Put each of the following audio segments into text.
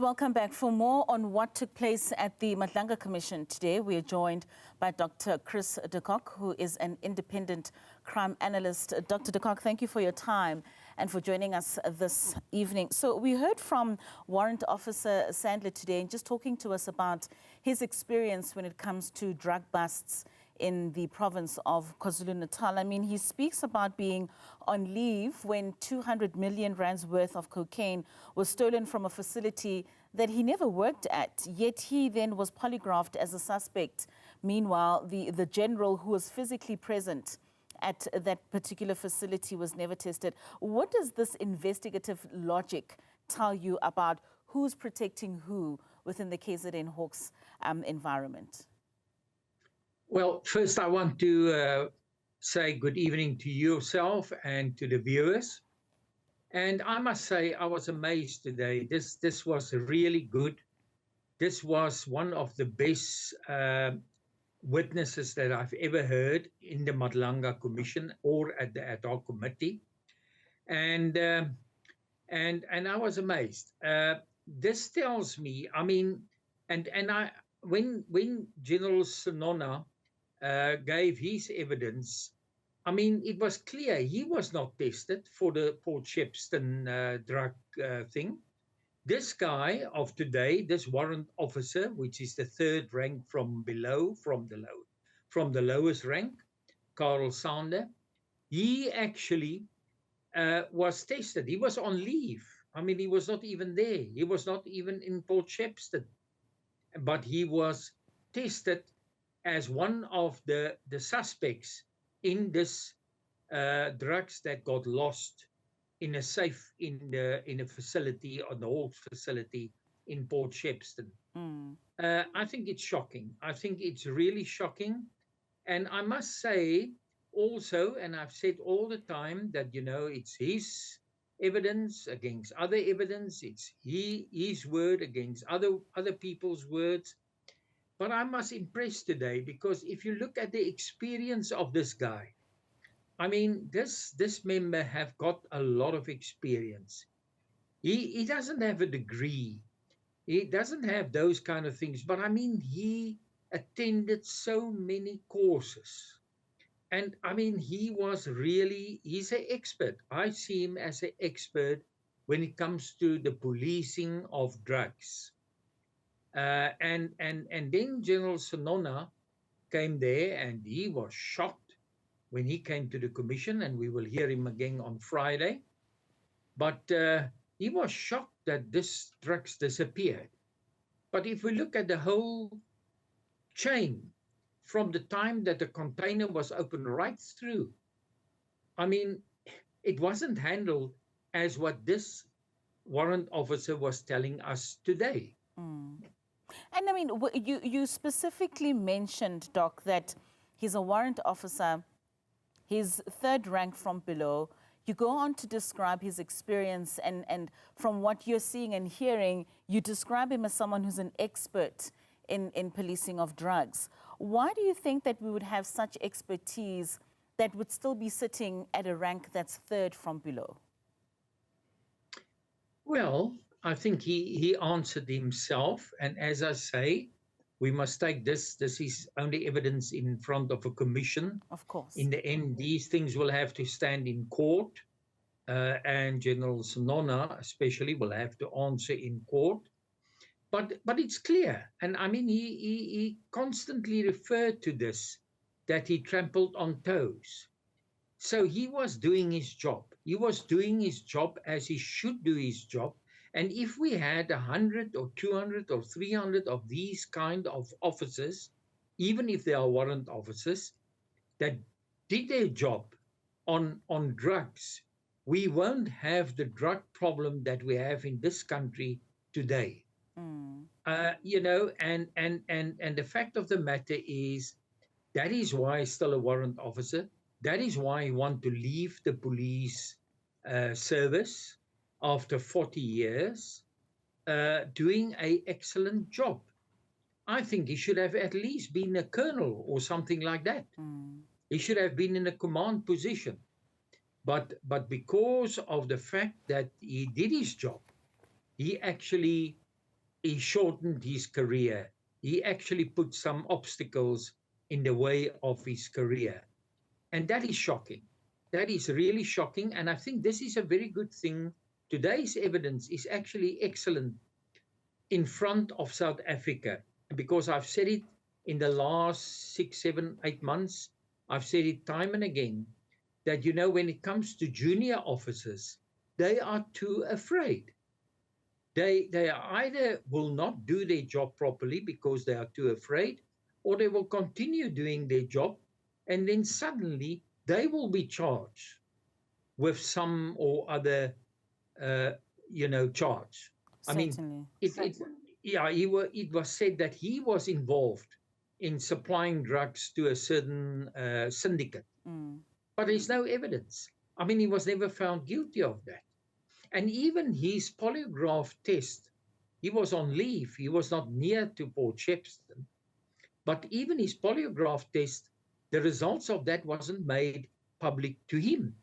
Welcome back. For more on what took place at the Madlanga Commission today, we are joined by Dr. Chris de Kock, who is an independent crime analyst. Dr. de Kock, thank you for your time and for joining us this evening. So we heard from Warrant Officer Sandler today and just talking to us about his experience when it comes to drug busts in the province of KwaZulu-Natal. I mean, he speaks about being on leave when 200 million rands worth of cocaine was stolen from a facility that he never worked at, yet he then was polygraphed as a suspect. Meanwhile, the general who was physically present at that particular facility was never tested. What does this investigative logic tell you about who's protecting who within the KZN Hawks environment? Well, first I want to say good evening to yourself and to the viewers. And I must say I was amazed today. This was really good. This was one of the best witnesses that I've ever heard in the Madlanga Commission or at the ad hoc committee. And I was amazed. This tells me, I mean, when General Sonona gave his evidence, I mean, it was clear he was not tested for the Port Shepstone drug thing. This guy of today, this warrant officer, which is the third rank from below, from the lowest rank, Karl Sander, he actually was tested. He was on leave. I mean, he was not even there. He was not even in Port Shepstone, but he was tested as one of the suspects in this drugs that got lost in a safe in a facility, on the Hawks facility in Port Shepstone. I think it's shocking. I think it's really shocking. And I must say also, and I've said all the time that, you know, it's his evidence against other evidence. It's his word against other people's words. But I must impress today because if you look at the experience of this guy, I mean, this member have got a lot of experience. He doesn't have a degree. He doesn't have those kind of things. But I mean, he attended so many courses. And I mean, he's an expert. I see him as an expert when it comes to the policing of drugs. And then General Sonona came there and he was shocked when he came to the commission, and we will hear him again on Friday. But he was shocked that this drugs disappeared. But if we look at the whole chain, from the time that the container was opened right through, I mean, it wasn't handled as what this warrant officer was telling us today. And I mean, you specifically mentioned, Doc, that he's a warrant officer, he's third rank from below. You go on to describe his experience, and from what you're seeing and hearing, you describe him as someone who's an expert in policing of drugs. Why do you think that we would have such expertise that would still be sitting at a rank that's third from below? Well, I think he answered himself. And as I say, we must take this is only evidence in front of a commission. Of course. In the end, these things will have to stand in court. And General Sonona especially will have to answer in court. But it's clear. And I mean, he constantly referred to this, that he trampled on toes. So he was doing his job. He was doing his job as he should do his job. And if we had 100 or 200 or 300 of these kind of officers, even if they are warrant officers, that did their job on drugs, we won't have the drug problem that we have in this country today. You know, and the fact of the matter is, that is why he's still a warrant officer. That is why he wants to leave the police service after 40 years, doing an excellent job. I think he should have at least been a colonel or something like that. He should have been in a command position. But because of the fact that he did his job, he actually he shortened his career. He actually put some obstacles in the way of his career. And that is shocking. That is really shocking. And I think this is a very good thing. Today's evidence is actually excellent in front of South Africa, because I've said it in the last 6, 7, 8 months. I've said it time and again that, when it comes to junior officers, they are too afraid. They either will not do their job properly because they are too afraid, or they will continue doing their job, and then suddenly they will be charged with some or other, uh, charge. I mean, Certainly. it yeah, it was said that he was involved in supplying drugs to a certain syndicate, Mm. but there's no evidence. I mean, he was never found guilty of that. And even his polygraph test, he was on leave. He was not near to Port Shepstone. But even his polygraph test, the results of that wasn't made public to him.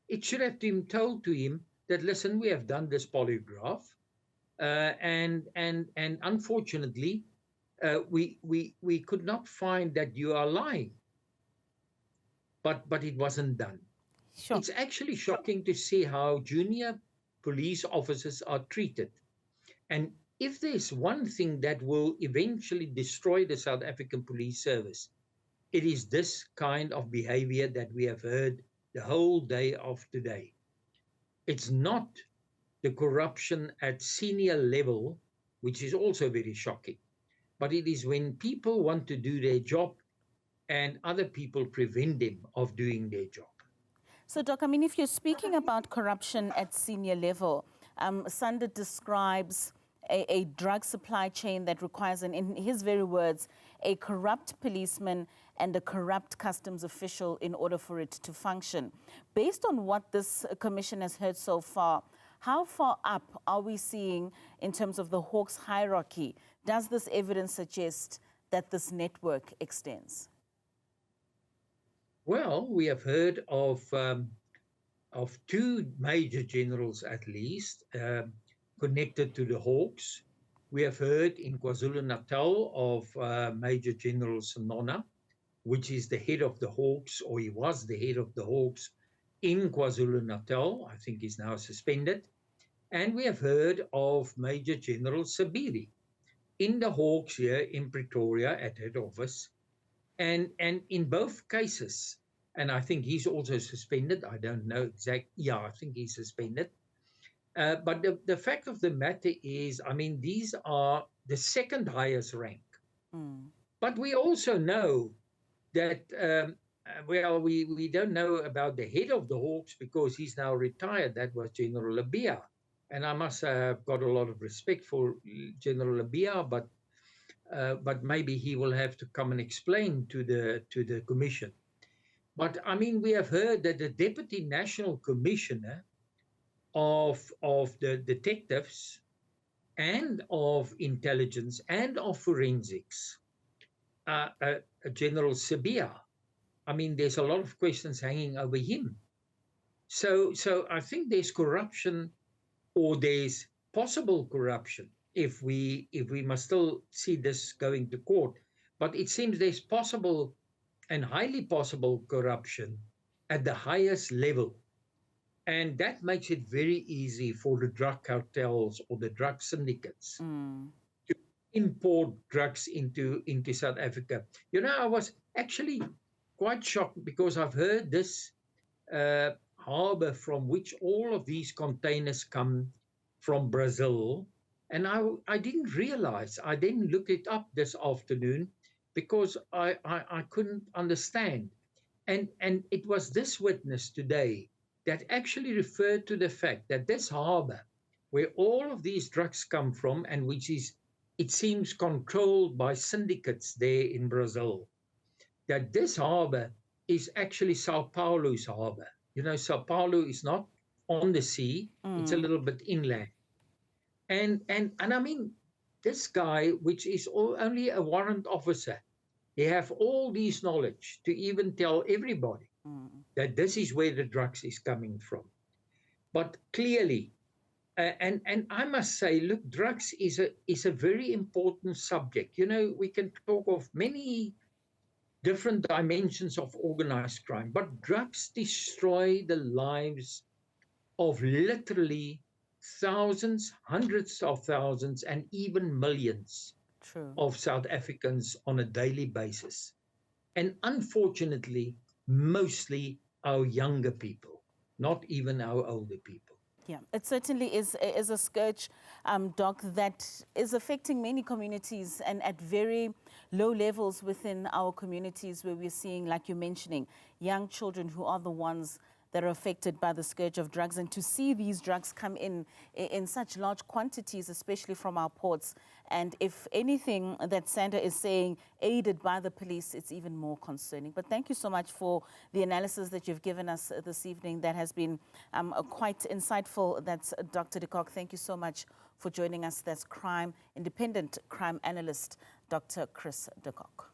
It should have been told to him that, listen, we have done this polygraph, and unfortunately, we could not find that you are lying. But it wasn't done. Sure. It's actually shocking to see how junior police officers are treated. And if there's one thing that will eventually destroy the South African police service, it is this kind of behavior that we have heard the whole day of today. It's not the corruption at senior level, which is also very shocking, but it is when people want to do their job and other people prevent them of doing their job. So, Doc, I mean, if you're speaking about corruption at senior level, Sanda describes a drug supply chain that requires, in his very words, a corrupt policeman and a corrupt customs official in order for it to function. Based on what this commission has heard so far, how far up are we seeing in terms of the Hawks hierarchy? Does this evidence suggest that this network extends? Well, we have heard of two major generals at least connected to the Hawks. We have heard in KwaZulu-Natal of Major General Sonona, which is the head of the Hawks, or he was the head of the Hawks in KwaZulu-Natal. I think he's now suspended. And we have heard of Major General Sabiri in the Hawks here in Pretoria at head office. And in both cases, and I think he's also suspended. I don't know exactly. Yeah, I think he's suspended. But the fact of the matter is, I mean, these are the second highest rank. Mm. But we also know that, well, we don't know about the head of the Hawks because he's now retired. That was General Labia. And I must have got a lot of respect for General Labia, but maybe he will have to come and explain to the commission. But I mean, we have heard that the Deputy National Commissioner of the detectives and of intelligence and of forensics, General Sabia, I mean, there's a lot of questions hanging over him. So I think there's corruption, or there's possible corruption, if we must still see this going to court. But it seems there's possible and highly possible corruption at the highest level. And that makes it very easy for the drug cartels or the drug syndicates to import drugs into South Africa. I was actually quite shocked because I've heard this harbor from which all of these containers come from Brazil. And I didn't realize, I didn't look it up this afternoon because I couldn't understand. And it was this witness today that actually referred to the fact that this harbor, where all of these drugs come from, and which is, it seems, controlled by syndicates there in Brazil, that this harbor is actually Sao Paulo's harbor. Sao Paulo is not on the sea, it's a little bit inland. And I mean, this guy, which is only a warrant officer, he have all these knowledge to even tell everybody that this is where the drugs is coming from. But clearly, And I must say, look, drugs is a very important subject. You know, we can talk of many different dimensions of organized crime, but drugs destroy the lives of literally thousands, hundreds of thousands, and even millions True. of South Africans on a daily basis. And unfortunately, mostly our younger people, not even our older people. Yeah, it certainly is a scourge, Doc, that is affecting many communities and at very low levels within our communities where we're seeing, like you're mentioning, young children who are the ones that are affected by the scourge of drugs. And to see these drugs come in such large quantities, especially from our ports, and if anything that Sanda is saying, aided by the police, it's even more concerning. But thank you so much for the analysis that you've given us this evening. That has been quite insightful. That's Dr. de Kock. Thank you so much for joining us. That's independent crime analyst, Dr. Chris de Kock.